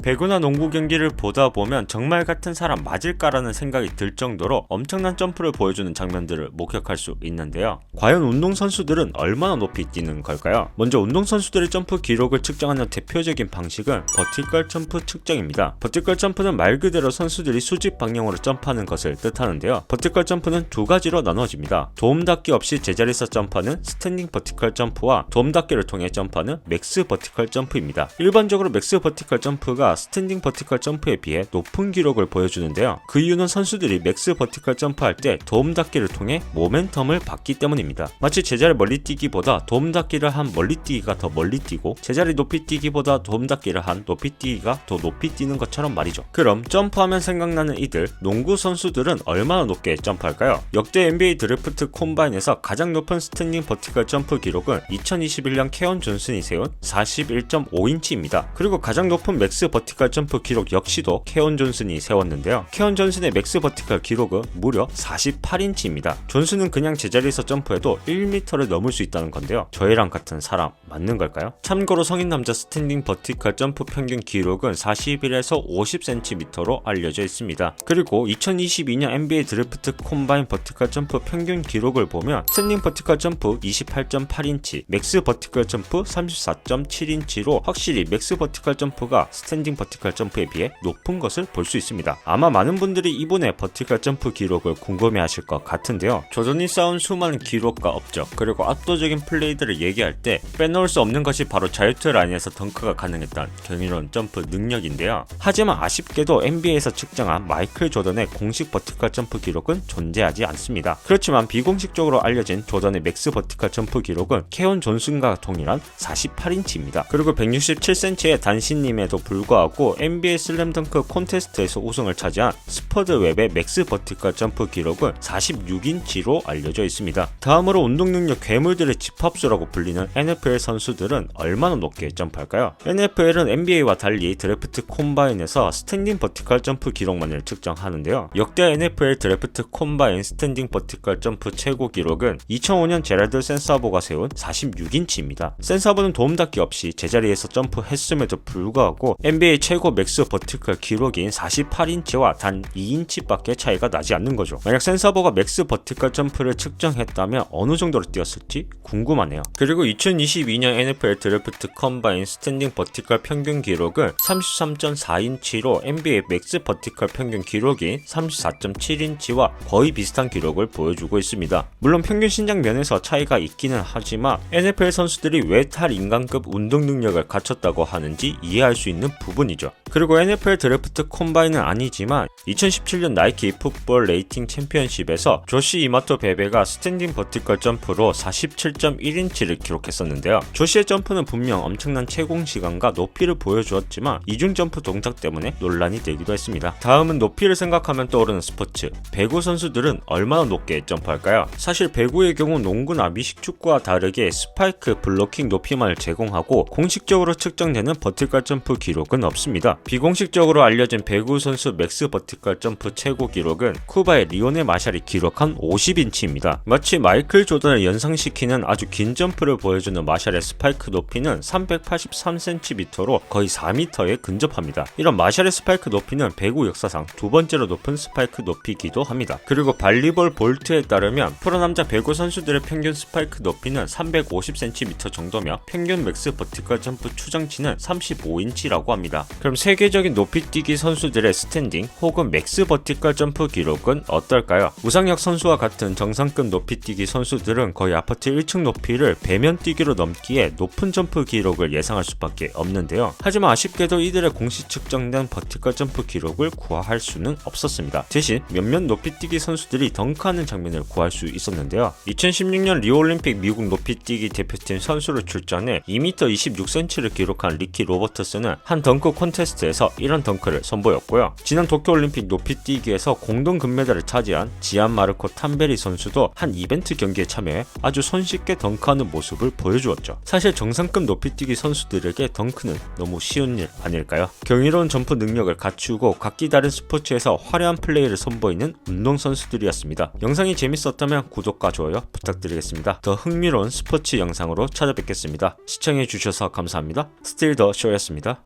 배구나 농구 경기를 보다 보면 정말 같은 사람 맞을까라는 생각이 들 정도로 엄청난 점프를 보여주는 장면들을 목격할 수 있는데요. 과연 운동선수들은 얼마나 높이 뛰는 걸까요? 먼저 운동선수들의 점프 기록을 측정하는 대표적인 방식은 버티컬 점프 측정입니다. 버티컬 점프는 말 그대로 선수들이 수직 방향으로 점프하는 것을 뜻하는데요. 버티컬 점프는 두 가지로 나눠집니다. 도움닫기 없이 제자리에서 점프하는 스탠딩 버티컬 점프와 도움닫기를 통해 점프하는 맥스 버티컬 점프입니다. 일반적으로 맥스 버티컬 점프가 스탠딩 버티컬 점프에 비해 높은 기록을 보여주는데요. 그 이유는 선수들이 맥스 버티컬 점프할 때 도움 닫기를 통해 모멘텀을 받기 때문입니다. 마치 제자리 멀리 뛰기보다 도움 닫기를 한 멀리 뛰기가 더 멀리 뛰고 제자리 높이 뛰기보다 도움 닫기를 한 높이 뛰기가 더 높이 뛰는 것처럼 말이죠. 그럼 점프하면 생각나는 이들, 농구 선수들은 얼마나 높게 점프할까요? 역대 NBA 드래프트 콤바인에서 가장 높은 스탠딩 버티컬 점프 기록은 2021년 케온 존슨이 세운 41.5인치입니다. 그리고 가장 높은 맥스 버티컬 점프 기록 역시도 케온 존슨이 세웠는데요. 케온 존슨의 맥스 버티컬 기록은 무려 48인치입니다. 존슨은 그냥 제자리에서 점프해도 1m를 넘을 수 있다는 건데요. 저희랑 같은 사람 맞는 걸까요? 참고로 성인 남자 스탠딩 버티컬 점프 평균 기록은 41에서 50cm로 알려져 있습니다. 그리고 2022년 NBA 드래프트 콤바인 버티컬 점프 평균 기록을 보면 스탠딩 버티컬 점프 28.8인치, 맥스 버티컬 점프 34.7인치로 확실히 맥스 버티컬 점프가 스탠딩 버티컬 점프에 비해 높은 것을 볼 수 있습니다. 아마 많은 분들이 이번에 버티컬 점프 기록을 궁금해하실 것 같은데요. 조던이 쌓은 수많은 기록과 업적 그리고 압도적인 플레이들을 얘기할 때 빼놓을 수 없는 것이 바로 자유투 라인에서 덩크가 가능했던 경이로운 점프 능력인데요. 하지만 아쉽게도 NBA에서 측정한 마이클 조던의 공식 버티컬 점프 기록은 존재하지 않습니다. 그렇지만 비공식적으로 알려진 조던의 맥스 버티컬 점프 기록은 케온 존슨과 동일한 48인치입니다. 그리고 167cm의 단신임에도 불구하고 NBA 슬램덩크 콘테스트에서 우승을 차지한 스퍼드 웹의 맥스 버티컬 점프 기록은 46인치로 알려져 있습니다. 다음으로 운동 능력 괴물들의 집합수라고 불리는 NFL 선수들은 얼마나 높게 점프할까요? NFL은 NBA와 달리 드래프트 콤바인에서 스탠딩 버티컬 점프 기록만을 측정하는데요. 역대 NFL 드래프트 콤바인 스탠딩 버티컬 점프 최고 기록은 2005년 제랄드 센사보가 세운 46인치입니다. 센사보는 도움닫기 없이 제자리에서 점프했음에도 불구하고 NBA 최고 맥스 버티컬 기록인 48인치와 단 2인치밖에 차이가 나지 않는 거죠. 만약 센사보가 맥스 버티컬 점프를 측정했다면 어느 정도로 뛰었을지 궁금하네요. 그리고 2022년 NFL 드래프트 컴바인 스탠딩 버티컬 평균 기록은 33.4인치로 NBA 맥스 버티컬 평균 기록인 34.7인치와 거의 비슷한 기록을 보여주고 있습니다. 물론 평균 신장 면에서 차이가 있기는 하지만 NFL 선수들이 왜 탈인간급 운동 능력을 갖췄다고 하는지 이해할 수 있는 부분이죠. 그리고 NFL 드래프트 콤바인은 아니지만 2017년 나이키 풋볼 레이팅 챔피언십에서 조시 이마토 베베가 스탠딩 버티컬 점프로 47.1인치를 기록했었는데요. 조시의 점프는 분명 엄청난 채공 시간과 높이를 보여주었지만 이중 점프 동작 때문에 논란이 되기도 했습니다. 다음은 높이를 생각하면 떠오르는 스포츠, 배구 선수들은 얼마나 높게 점프할까요? 사실 배구의 경우 농구나 미식축구와 다르게 스파이크, 블로킹 높이만을 제공하고 공식적으로 측정되는 버티컬 점프 기록은 없습니다. 비공식적으로 알려진 배구 선수 맥스 버티컬 점프 최고 기록은 쿠바의 리오넬 마샬이 기록한 50인치입니다. 마치 마이클 조던을 연상시키는 아주 긴 점프를 보여주는 마샬의 스파이크 높이는 383cm로 거의 4m에 근접합니다. 이런 마샬의 스파이크 높이는 배구 역사상 두 번째로 높은 스파이크 높이기도 합니다. 그리고 발리볼 볼트에 따르면 프로 남자 배구 선수들의 평균 스파이크 높이는 350cm 정도며 평균 맥스 버티컬 점프 추정치는 35인치라고 합니다. 그럼 세계적인 높이뛰기 선수들의 스탠딩 혹은 맥스 버티컬 점프 기록은 어떨까요? 우상혁 선수와 같은 정상급 높이뛰기 선수들은 거의 아파트 1층 높이를 배면 뛰기로 넘기에 높은 점프 기록을 예상할 수밖에 없는데요. 하지만 아쉽게도 이들의 공식 측정된 버티컬 점프 기록을 구할 수는 없었습니다. 대신 몇몇 높이뛰기 선수들이 덩크하는 장면을 구할 수 있었는데요. 2016년 리오올림픽 미국 높이뛰기 대표팀 선수로 출전해 2m 26cm를 기록한 리키 로버트스는 한 덩크 콘테스트에서 이런 덩크를 선보였고요. 지난 도쿄올림픽 높이뛰기에서 공동 금메달을 차지한 지안 마르코 탐베리 선수도 한 이벤트 경기에 참여해 아주 손쉽게 덩크하는 모습을 보여주었죠. 사실 정상급 높이뛰기 선수들에게 덩크는 너무 쉬운 일 아닐까요? 경이로운 점프 능력을 갖추고 각기 다른 스포츠에서 화려한 플레이를 선보이는 운동선수들이었습니다. 영상이 재밌었다면 구독과 좋아요 부탁드리겠습니다. 더 흥미로운 스포츠 영상으로 찾아뵙겠습니다. 시청해주셔서 감사합니다. 스틸 더 쇼였습니다.